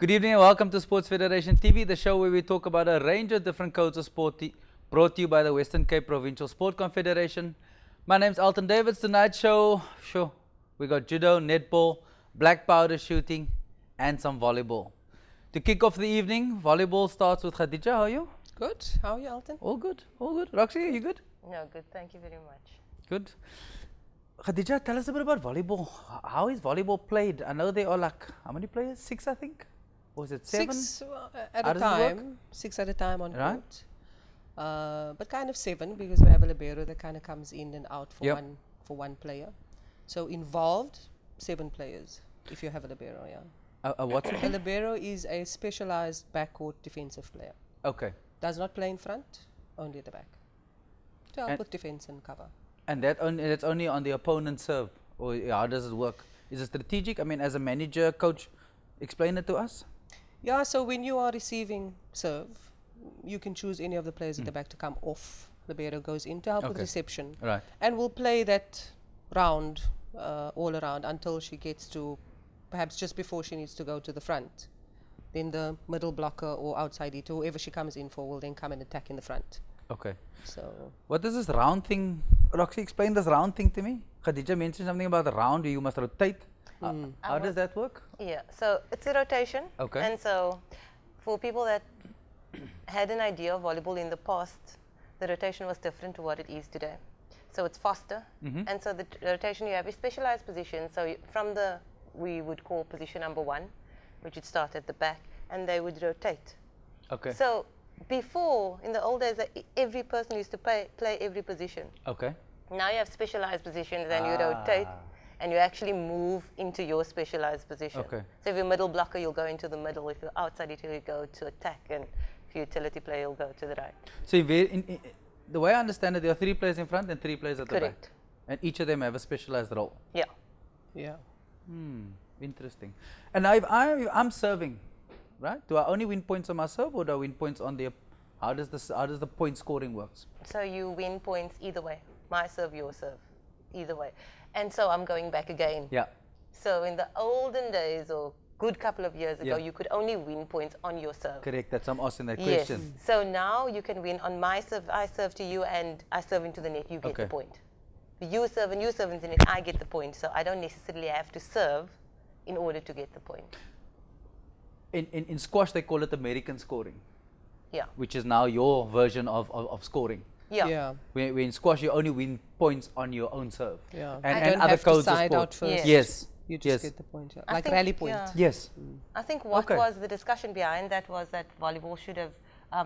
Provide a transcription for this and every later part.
Good evening and welcome to Sports Federation TV, the show where we talk about a range of different codes of sport brought to you by the Western Cape Provincial Sport Confederation. My name's Alton Davids. Tonight's show, we got judo, netball, black powder shooting and some volleyball. To kick off the evening, volleyball starts with Khadija. How are you? Good. How are you, Alton? All good, all good. Roxy, are you good? No, good. Thank you very much. Good. Khadija, tell us a bit about volleyball. How is volleyball played? I know there are like, how many players? 6, I think? Or is it 7? 6 at How a does it work? time. 6 at a time on Right. court. But kind of 7 because we have a libero that kind of comes in and out for Yep. one player. So involved 7 players if you have a libero. Yeah. What's A it? libero is a specialized backcourt defensive player. Okay. Does not play in front, only at the back. To help And- with defense and cover. And that's only on the opponent's serve, or how does it work? Is it strategic? I mean, as a manager, coach, explain it to us. Yeah, so when you are receiving serve, you can choose any of the players at the back to come off. Libero goes in to help with Okay. reception. Right. And we'll play that round all around until she gets to, perhaps just before she needs to go to the front. Then the middle blocker or outside it, whoever she comes in for, will then come and attack in the front. Okay. So What is this round thing? Roxy, explain this round thing to me. Khadija mentioned something about the round. You must rotate. How does that work? Yeah, so it's a rotation. Okay. And so for people that had an idea of volleyball in the past, the rotation was different to what it is today. So it's faster. And so the rotation, you have a specialized position. So from the, we would call position number 1, which would start at the back, and they would rotate. Okay. So before, in the old days, every person used to play every position. Okay. Now you have specialized positions and you rotate and you actually move into your specialized position. Okay. So if you're middle blocker, you'll go into the middle. If you're outside it, you'll go to attack. And if you're utility player, you'll go to the right. So the way I understand it, there are 3 players in front and 3 players at the back. Correct. And each of them have a specialized role. Yeah. yeah. Interesting. And now if I'm serving, right? Do I only win points on my serve, or do I win points on the? How does the point scoring works? So you win points either way. My serve, your serve. Either way. And so I'm going back again. Yeah. So in the olden days, or good couple of years ago, Yeah. you could only win points on your serve. Correct. That's I'm asking that Yes. question. So now you can win on my serve. I serve to you and I serve into the net. You get Okay. the point. You serve and you serve into the net. I get the point. So I don't necessarily have to serve in order to get the point. In squash, they call it American scoring, Yeah. which is now your version of scoring. Yeah. Yeah. Where in squash, you only win points on your own serve. Yeah. And, You and don't other have to codes of side sport. out first. Yes. You just Yes. get the point. Yeah. I Like think, rally point. yeah. Yes. I think what Okay. was the discussion behind that was that volleyball should have,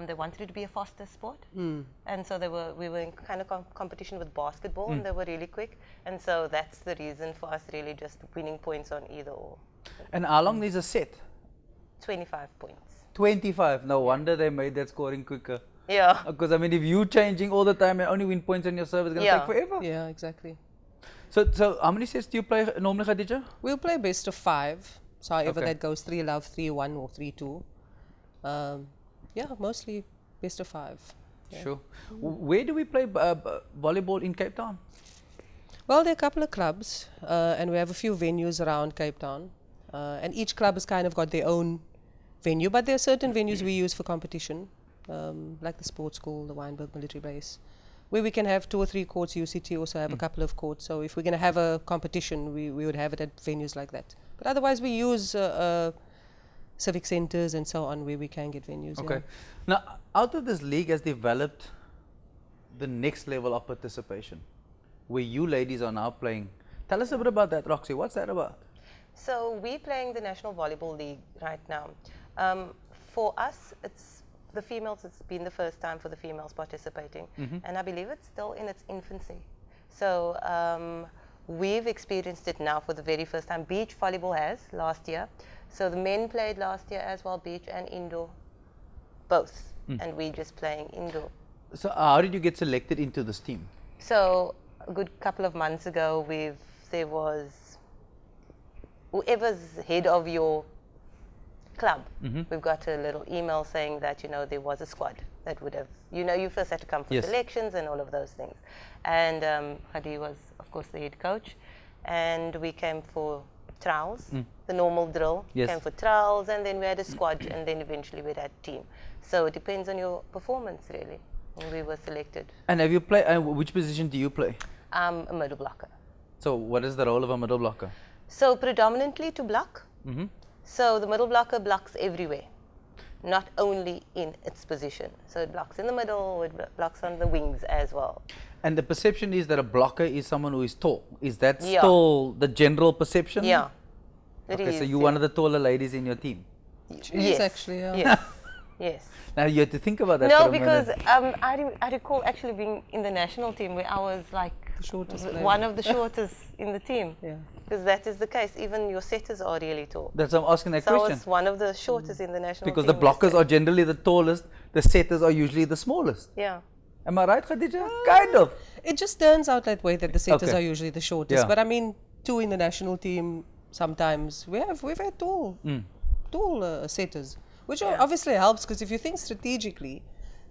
they wanted it to be a faster sport. And so we were in kind of competition with basketball and they were really quick. And so that's the reason for us really just winning points on either or. And how long is a set? 25 points. 25. No wonder they made that scoring quicker. Yeah. Because I mean, if you changing all the time and only win points on your serve, it's gonna Yeah. take forever. Yeah, exactly. So how many sets do you play normally, Khadija? We'll play best of 5. So however Okay. that goes, 3 love, 3-1 or 3-2. Yeah, mostly best of 5. Yeah. Sure. Where do we play volleyball in Cape Town? Well, there are a couple of clubs, and we have a few venues around Cape Town. And each club has kind of got their own venue, but there are certain venues we use for competition, like the sports school, the Wynberg military base, where we can have 2 or 3 courts. UCT also have a couple of courts. So if we're going to have a competition, we would have it at venues like that. But otherwise, we use civic centers and so on, where we can get venues. Okay. Yeah. Now, out of this league has developed the next level of participation, where you ladies are now playing. Tell us a bit about that, Roxy. What's that about? So we're playing the National Volleyball League right now. For us, it's the females. It's been the first time for the females participating, and I believe it's still in its infancy. So we've experienced it now for the very first time. Beach volleyball has last year. So the men played last year as well, beach and indoor, both, and we're just playing indoor. So how did you get selected into this team? So a good couple of months ago, there was whoever's head of your club, we've got a little email saying that, there was a squad that would have, you first had to come for Yes. selections and all of those things. And Hadi was, of course, the head coach. And we came for trials, the normal drill. Yes. Came for trials, and then we had a squad, and then eventually we had team. So it depends on your performance, really, when we were selected. And have you played, which position do you play? I'm a middle blocker. So what is the role of a middle blocker? So predominantly to block. So the middle blocker blocks everywhere, not only in its position. So it blocks in the middle, it blocks on the wings as well. And the perception is that a blocker is someone who is tall. Is that still the general perception? Yeah. Okay, so you're one of the taller ladies in your team. Yes, actually, yeah. Yes. Yes. Now you have to think about that. No, for a because minute. I recall actually being in the national team where I was like The shortest player. one of the shortest in the team. Yeah. Because that is the case. Even your setters are really tall. That's why I'm asking that So I question. was one of the shortest in the national Because team. the blockers are generally the tallest, the setters are usually the smallest. Yeah. Am I right, Khadija? Kind of. It just turns out that way that the setters Okay. are usually the shortest. Yeah. But I mean, two in the national team sometimes we've had tall setters, which obviously helps because if you think strategically,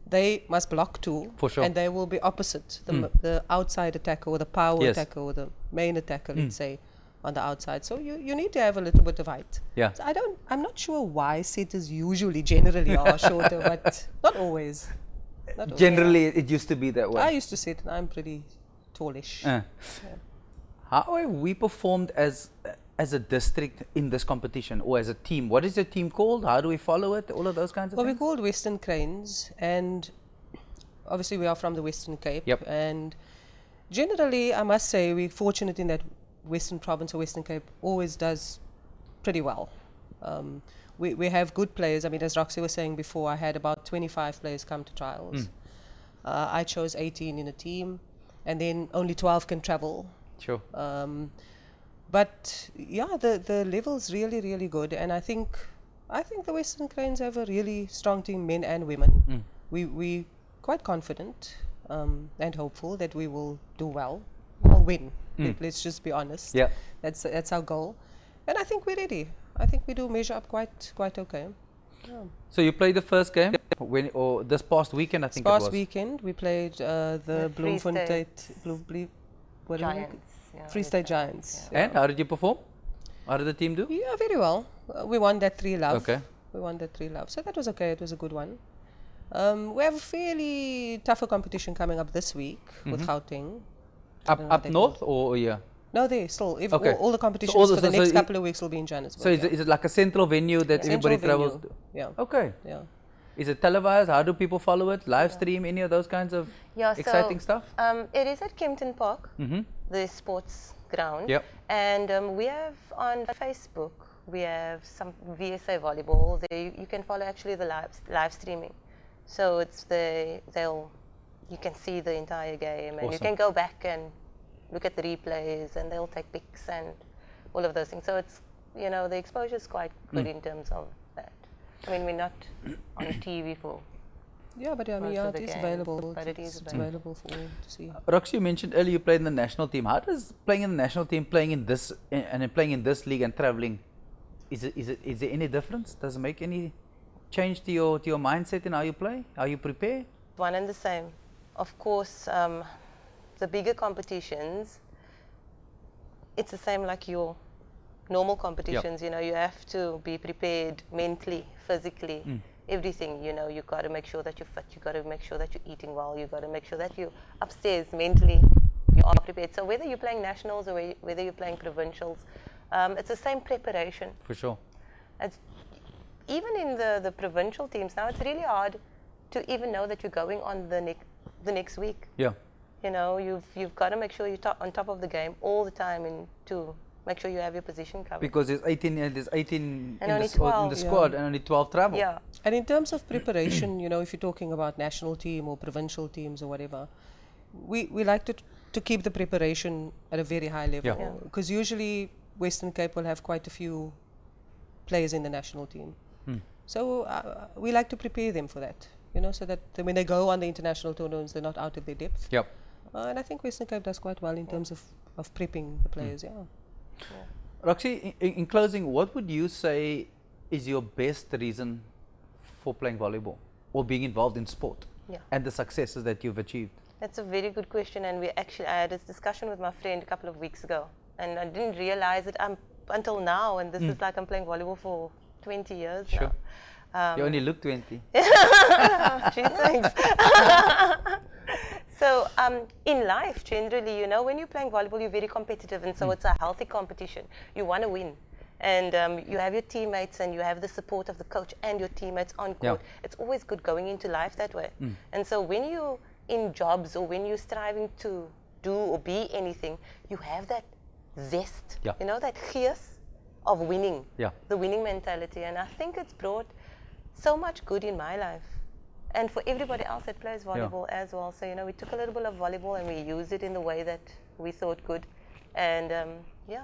they must block two, For sure. and they will be opposite the outside attacker or the power Yes. attacker or the main attacker, let's say, on the outside. So you need to have a little bit of height. Yeah. So I'm not sure why setters usually generally are shorter, but not always. Not always. Generally, it used to be that way. I used to sit, and I'm pretty tallish. How have we performed as a district in this competition or as a team? What is your team called? How do we follow it? All of those kinds of Well, we're things? called Western Cranes, and obviously we are from the Western Cape. Yep. And generally, I must say, we're fortunate in that Western Province or Western Cape always does pretty well. We have good players. I mean, as Roxy was saying before, I had about 25 players come to trials. I chose 18 in a team, and then only 12 can travel. Sure. But yeah, the level's really, really good, and I think the Western Cranes have a really strong team, men and women. We quite confident and hopeful that we will do well. We'll win. Let's just be honest. Yeah. That's our goal, and I think we're ready. I think we do measure up quite okay. Yeah. So you played the first game or this past weekend, I think it was. Past weekend we played the Free Bloemfontein Giants. Yeah, Free State Giants. Yeah. And how did you perform? How did the team do? Yeah, very well. We won that 3-love. Okay. We won that 3-love. So that was okay. It was a good one. We have a fairly tougher competition coming up this week with Gauteng. I don't know what Up they north or yeah? No, they still. If Okay. all the competitions all the- for the so next it- couple of weeks will be in Johannesburg. So is it like a central venue that everybody Central travels venue. to? Yeah. Okay. Yeah. Is it televised? How do people follow it? Live stream? Any of those kinds of Yeah, exciting stuff? It is at Kempton Park, the sports ground. Yep. And we have on Facebook, we have some VSA Volleyball. You can follow actually the live streaming. So it's you can see the entire game, and you Awesome. can go back and look at the replays, and they'll take pics and all of those things. So it's, the exposure is quite good in terms of that. I mean, we're not on TV for. Yeah, but I mean, Most yeah, of it the is games, available. but it is It's available. available for all to see. Roxy, you mentioned earlier you played in the national team. How does playing in the national team, playing in this league and traveling, is there any difference? Does it make any change to your mindset in how you play, how you prepare? One and the same. Of course, the bigger competitions, it's the same like your normal competitions. You have to be prepared mentally, physically, everything. You've got to make sure that you're fit. You've got to make sure that you're eating well. You've got to make sure that you upstairs mentally you are prepared. So whether you're playing nationals or whether you're playing provincials, it's the same preparation. For sure. Even in the provincial teams now, it's really hard to even know that you're going on the next week. Yeah. You've got to make sure you're on top of the game all the time, and to make sure you have your position covered. Because there's 18 And in only the 12. squad Yeah. and only 12 travel. Yeah. And in terms of preparation, if you're talking about national team or provincial teams or whatever, we like to keep the preparation at a very high level. Yeah. Because usually Western Cape will have quite a few players in the national team. So we like to prepare them for that, so that when they go on the international tournaments, they're not out of their depth. Yep. And I think Western Cape does quite well in terms of prepping the players, Roxy, in closing, what would you say is your best reason for playing volleyball or being involved in sport and the successes that you've achieved? That's a very good question, and I had this discussion with my friend a couple of weeks ago, and I didn't realize it. I'm until now, and this is like I'm playing volleyball for 20 years now. You only look 20. Gee, thanks. So in life, generally, you know, when you're playing volleyball, you're very competitive, and so it's a healthy competition. You want to win. And you have your teammates, and you have the support of the coach and your teammates on court. It's always good going into life that way. And so when you're in jobs or when you're striving to do or be anything, you have that zest, you know, that geest of winning, the winning mentality. And I think it's brought so much good in my life. And for everybody else that plays volleyball as well. So, you know, we took a little bit of volleyball and we used it in the way that we thought good. And yeah,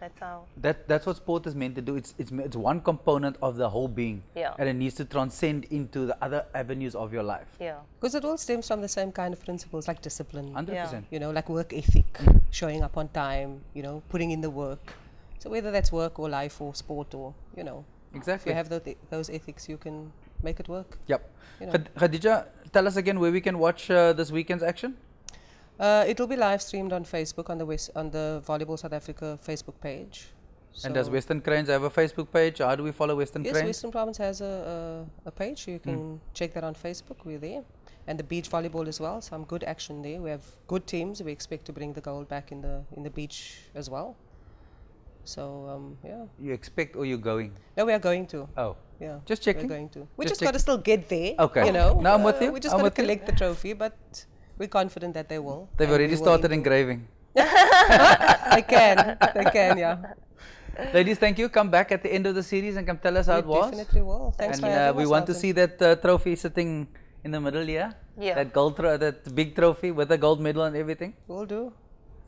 that's how. That's what sport is meant to do. It's one component of the whole being. And it needs to transcend into the other avenues of your life. Because it all stems from the same kind of principles, like discipline. 100%. You know, like work ethic, showing up on time, you know, putting in the work. So whether that's work or life or sport or, you know. Exactly. If you have those ethics, you can make it work. Yep. You know. Khadija, tell us again where we can watch this weekend's action. It will be live streamed on Facebook on the Volleyball South Africa Facebook page. So And does Western Cranes have a Facebook page? How do we follow Western Cranes? Yes, Western Province has a page. You can check that on Facebook. We're there. And the beach volleyball as well. Some good action there. We have good teams. We expect to bring the gold back in the beach as well. So yeah. You expect or you're going? No, we are going to. Oh. Yeah. Just checking. We're going to. We just got to still get there. Okay. You know. No, I'm with you. We just got to collect the trophy, but we're confident that they will. They've already started engraving. They can, yeah. Ladies, thank you. Come back at the end of the series and come tell us how it was. Definitely will. Thanks for having us. And we want to see that trophy sitting in the middle here. That gold, that big trophy with a gold medal and everything. Will do.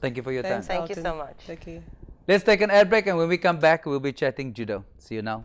Thank you for your time. Thank you so much. Thank you. Let's take an ad break, and when we come back, we'll be chatting judo. See you now.